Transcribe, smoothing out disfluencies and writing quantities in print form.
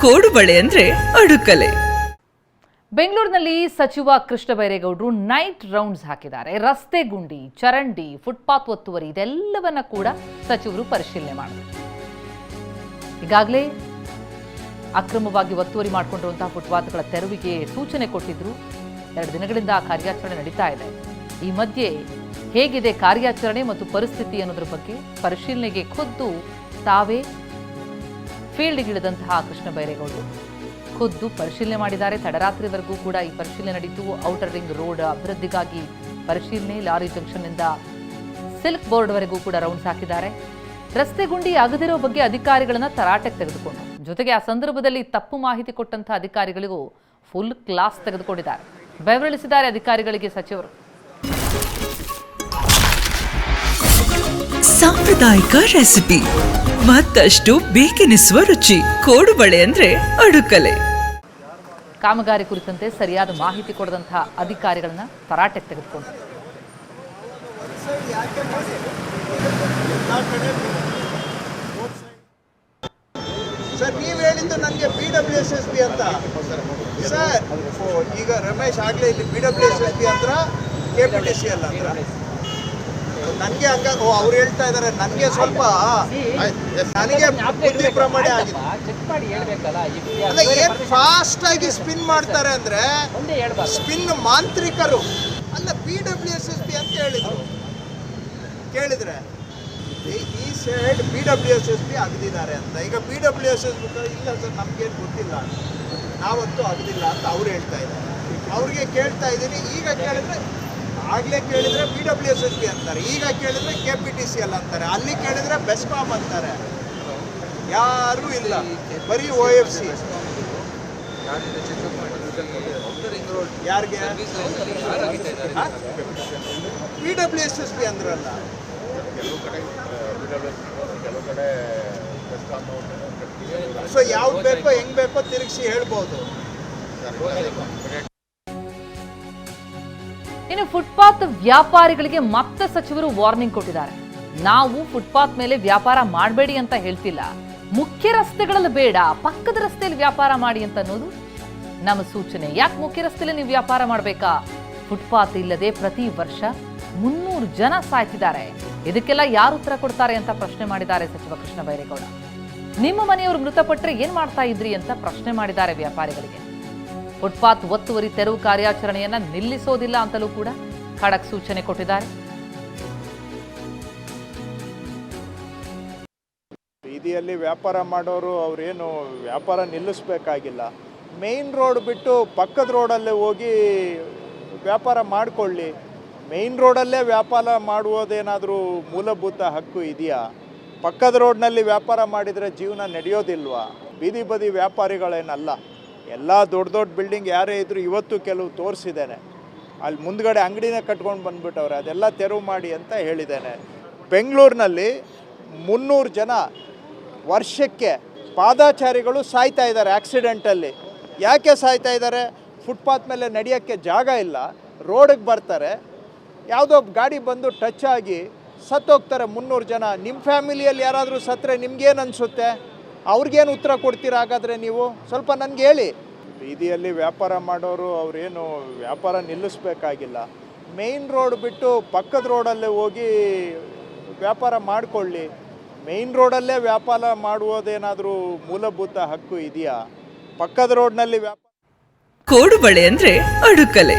ಕೋಡುಬಳೆ ಅಂದ್ರೆ ಅಡುಕಲೆ. ಬೆಂಗಳೂರಿನಲ್ಲಿ ಸಚಿವ ಕೃಷ್ಣ ಬೈರೇಗೌಡರು ನೈಟ್ ರೌಂಡ್ಸ್ ಹಾಕಿದ್ದಾರೆ. ರಸ್ತೆ ಗುಂಡಿ, ಚರಂಡಿ, ಫುಟ್ಪಾತ್ ಒತ್ತುವರಿ ಇದೆಲ್ಲವನ್ನ ಕೂಡ ಸಚಿವರು ಪರಿಶೀಲನೆ ಮಾಡಿದರು. ಈಗಾಗಲೇ ಅಕ್ರಮವಾಗಿ ಒತ್ತುವರಿ ಮಾಡಿಕೊಂಡಿರುವಂತಹ ಫುಟ್ಪಾತ್ಗಳ ತೆರವಿಗೆ ಸೂಚನೆ ಕೊಟ್ಟಿದ್ರು. 2 ದಿನಗಳಿಂದ ಕಾರ್ಯಾಚರಣೆ ನಡೀತಾ ಇದೆ. ಈ ಮಧ್ಯೆ ಹೇಗಿದೆ ಕಾರ್ಯಾಚರಣೆ ಮತ್ತು ಪರಿಸ್ಥಿತಿ ಅನ್ನೋದ್ರ ಬಗ್ಗೆ ಪರಿಶೀಲನೆಗೆ ಖುದ್ದು ತಾವೇ ಫೀಲ್ಡ್ಗಿಳಿದಂತಹ ಕೃಷ್ಣ ಬೈರೇಗೌಡರು ಖುದ್ದು ಪರಿಶೀಲನೆ ಮಾಡಿದ್ದಾರೆ. ತಡರಾತ್ರಿವರೆಗೂ ಕೂಡ ಈ ಪರಿಶೀಲನೆ ನಡೆಯಿತು. ಔಟರ್ ರಿಂಗ್ ರೋಡ್ ಅಭಿವೃದ್ಧಿಗಾಗಿ ಪರಿಶೀಲನೆ, ಲಾರಿ ಜಂಕ್ಷನ್ನಿಂದ ಸಿಲ್ಕ್ ಬೋರ್ಡ್ವರೆಗೂ ಕೂಡ ರೌಂಡ್ಸ್ ಹಾಕಿದ್ದಾರೆ. ರಸ್ತೆ ಗುಂಡಿ ಆಗದಿರೋ ಬಗ್ಗೆ ಅಧಿಕಾರಿಗಳನ್ನ ತರಾಟೆಗೆ ತೆಗೆದುಕೊಂಡು, ಜೊತೆಗೆ ಆ ಸಂದರ್ಭದಲ್ಲಿ ತಪ್ಪು ಮಾಹಿತಿ ಕೊಟ್ಟಂತಹ ಅಧಿಕಾರಿಗಳಿಗೂ ಫುಲ್ ಕ್ಲಾಸ್ ತೆಗೆದುಕೊಂಡಿದ್ದಾರೆ. ಬೆವರಿಳಿಸಿದ್ದಾರೆ ಅಧಿಕಾರಿಗಳಿಗೆ ಸಚಿವರು. ಸಾಂಪ್ರದಾಯಿಕ ರೆಸಿಪಿ, ಮತ್ತಷ್ಟು ಬೇಕೆನಿಸುವ ರುಚಿ. ಕೋಡುಬಳೆ ಅಂದ್ರೆ ಅಡುಕಲೆ. ಕಾಮಗಾರಿ ಕುರಿತಂತೆ ಸರಿಯಾದ ಮಾಹಿತಿ ಕೊಡದಂತಹ ಅಧಿಕಾರಿಗಳನ್ನ ತರಾಟೆಗೆ ತೆಗೆದುಕೊಂಡು ಸರ್, ನೀವು ಹೇಳಿದ್ದು ನನಗೆ BWSSB ಅಂತ ಸರ್. ಈಗ ರಮೇಶ್ ಆಗ್ಲೇ ಇಲ್ಲಿ BWSSB ಅಂದ್ರ KPTCL ಅಂದ್ರ ನನಗೆ ಹಂಗ ಅವ್ರು ಹೇಳ್ತಾ ಇದಾರೆ. ನನಗೆ ಸ್ವಲ್ಪ ನನಗೆ ಬುದ್ಧಿ ಪ್ರಮಾಣ ಆಗಿದೆ. ಅಲ್ಲ, ಏನ್ ಫಾಸ್ಟ್ ಆಗಿ ಸ್ಪಿನ್ ಮಾಡ್ತಾರೆ ಅಂದ್ರೆ ಸ್ಪಿನ್ ಮಾಂತ್ರಿಕರು ಅಲ್ಲ. BWSSB ಅಂತ ಹೇಳಿದ್ರು, ಕೇಳಿದ್ರೆ ಈ ಸೈಡ್ BWSSB ಆಗದಿದ್ದಾರೆ ಅಂತ. ಈಗ BWSSB ಇಲ್ಲ ಸರ್, ನಮ್ಗೇನು ಗೊತ್ತಿಲ್ಲ, ನಾವಂತೂ ಆಗದಿಲ್ಲ ಅಂತ ಅವ್ರು ಹೇಳ್ತಾ ಇದ್ದಾರೆ. ಅವ್ರಿಗೆ ಕೇಳ್ತಾ ಇದ್ದೀನಿ. ಈಗ ಕೇಳಿದ್ರೆ, ಆಗ್ಲೇ ಕೇಳಿದ್ರೆ BWSSB ಅಂತಾರೆ, ಈಗ ಕೇಳಿದ್ರೆ KPTCL ಅಂತಾರೆ, ಅಲ್ಲಿ ಕೇಳಿದ್ರೆ ಬೆಸ್ಕಾಮ್ ಅಂತಾರೆ. ಯಾರೂ ಇಲ್ಲ, ಬರೀ OFC. ಯಾರಿಗೆ BWSSB ಅಂದ್ರಲ್ಲ. ಸೊ ಯಾವ್ದು ಬೇಕೋ ಹೆಂಗ್ ಬೇಕೋ ತಿರುಗಿಸಿ ಹೇಳ್ಬೋದು. ಇನ್ನು ಫುಟ್ಪಾತ್ ವ್ಯಾಪಾರಿಗಳಿಗೆ ಮತ್ತೆ ಸಚಿವರು ವಾರ್ನಿಂಗ್ ಕೊಟ್ಟಿದ್ದಾರೆ. ನಾವು ಫುಟ್ಪಾತ್ ಮೇಲೆ ವ್ಯಾಪಾರ ಮಾಡಬೇಡಿ ಅಂತ ಹೇಳ್ತಿಲ್ಲ, ಮುಖ್ಯ ರಸ್ತೆಗಳಲ್ಲಿ ಬೇಡ, ಪಕ್ಕದ ರಸ್ತೆಯಲ್ಲಿ ವ್ಯಾಪಾರ ಮಾಡಿ ಅಂತ ಅನ್ನೋದು ನಮ್ಮ ಸೂಚನೆ. ಯಾಕೆ ಮುಖ್ಯ ರಸ್ತೆಯಲ್ಲಿ ನೀವು ವ್ಯಾಪಾರ ಮಾಡಬೇಕಾ? ಫುಟ್ಪಾತ್ ಇಲ್ಲದೆ ಪ್ರತಿ ವರ್ಷ 300 ಜನ ಸಾಯ್ತಿದ್ದಾರೆ. ಇದಕ್ಕೆಲ್ಲ ಯಾರು ಉತ್ತರ ಕೊಡ್ತಾರೆ ಅಂತ ಪ್ರಶ್ನೆ ಮಾಡಿದ್ದಾರೆ ಸಚಿವ ಕೃಷ್ಣ ಬೈರೇಗೌಡ. ನಿಮ್ಮ ಮನೆಯವರು ಮೃತಪಟ್ಟರೆ ಏನ್ ಮಾಡ್ತಾ ಇದ್ರಿ ಅಂತ ಪ್ರಶ್ನೆ ಮಾಡಿದ್ದಾರೆ ವ್ಯಾಪಾರಿಗಳಿಗೆ. ಫುಟ್ಪಾತ್ ಒತ್ತುವರಿ ತೆರವು ಕಾರ್ಯಾಚರಣೆಯನ್ನ ನಿಲ್ಲಿಸೋದಿಲ್ಲ ಅಂತಲೂ ಕೂಡ ಖಡಕ್ ಸೂಚನೆ ಕೊಟ್ಟಿದ್ದಾರೆ. ಬೀದಿಯಲ್ಲಿ ವ್ಯಾಪಾರ ಮಾಡೋರು ಅವ್ರೇನು ವ್ಯಾಪಾರ ನಿಲ್ಲಿಸ್ಬೇಕಾಗಿಲ್ಲ. ಮೇನ್ ರೋಡ್ ಬಿಟ್ಟು ಪಕ್ಕದ ರೋಡಲ್ಲೇ ಹೋಗಿ ವ್ಯಾಪಾರ ಮಾಡಿಕೊಳ್ಳಿ. ಮೇನ್ ರೋಡಲ್ಲೇ ವ್ಯಾಪಾರ ಮಾಡುವುದೇನಾದರೂ ಮೂಲಭೂತ ಹಕ್ಕು ಇದೆಯಾ? ಪಕ್ಕದ ರೋಡ್ನಲ್ಲಿ ವ್ಯಾಪಾರ ಮಾಡಿದರೆ ಜೀವನ ನಡೆಯೋದಿಲ್ವಾ? ಬೀದಿ ಬದಿ ವ್ಯಾಪಾರಿಗಳೇನಲ್ಲ, ಎಲ್ಲ ದೊಡ್ಡ ದೊಡ್ಡ ಬಿಲ್ಡಿಂಗ್ ಯಾರೇ ಇದ್ದರೂ ಇವತ್ತು ಕೆಲವು ತೋರಿಸಿದ್ದೇನೆ. ಅಲ್ಲಿ ಮುಂದ್ಗಡೆ ಅಂಗಡಿನೇ ಕಟ್ಕೊಂಡು ಬಂದುಬಿಟ್ಟವ್ರೆ, ಅದೆಲ್ಲ ತೆರವು ಮಾಡಿ ಅಂತ ಹೇಳಿದ್ದೇನೆ. ಬೆಂಗಳೂರಿನಲ್ಲಿ 300 ಜನ ವರ್ಷಕ್ಕೆ ಪಾದಾಚಾರಿಗಳು ಸಾಯ್ತಾ ಇದ್ದಾರೆ ಆಕ್ಸಿಡೆಂಟಲ್ಲಿ. ಯಾಕೆ ಸಾಯ್ತಾ ಇದ್ದಾರೆ? ಫುಟ್ಪಾತ್ ಮೇಲೆ ನಡೆಯೋಕ್ಕೆ ಜಾಗ ಇಲ್ಲ, ರೋಡಿಗೆ ಬರ್ತಾರೆ, ಯಾವುದೋ ಗಾಡಿ ಬಂದು ಟಚ್ ಆಗಿ ಸತ್ತೋಗ್ತಾರೆ 300 ಜನ. ನಿಮ್ಮ ಫ್ಯಾಮಿಲಿಯಲ್ಲಿ ಯಾರಾದರೂ ಸತ್ತರೆ ನಿಮ್ಗೇನು ಅನಿಸುತ್ತೆ? ಅವ್ರಿಗೇನು ಉತ್ತರ ಕೊಡ್ತೀರಾ ಹಾಗಾದರೆ ನೀವು? ಸ್ವಲ್ಪ ನನಗೆ ಹೇಳಿ. ಬೀದಿಯಲ್ಲಿ ವ್ಯಾಪಾರ ಮಾಡೋರು ಅವ್ರೇನು ವ್ಯಾಪಾರ ನಿಲ್ಲಿಸ್ಬೇಕಾಗಿಲ್ಲ. ಮೇನ್ ರೋಡ್ ಬಿಟ್ಟು ಪಕ್ಕದ ರೋಡಲ್ಲೇ ಹೋಗಿ ವ್ಯಾಪಾರ ಮಾಡಿಕೊಳ್ಳಿ. ಮೇನ್ ರೋಡಲ್ಲೇ ವ್ಯಾಪಾರ ಮಾಡುವುದೇನಾದರೂ ಮೂಲಭೂತ ಹಕ್ಕು ಇದೆಯಾ? ಪಕ್ಕದ ರೋಡ್ನಲ್ಲಿ ವ್ಯಾಪಾರ. ಕೋಡುಬಳೆ ಅಂದ್ರೆ ಅಡುಕಲೆ.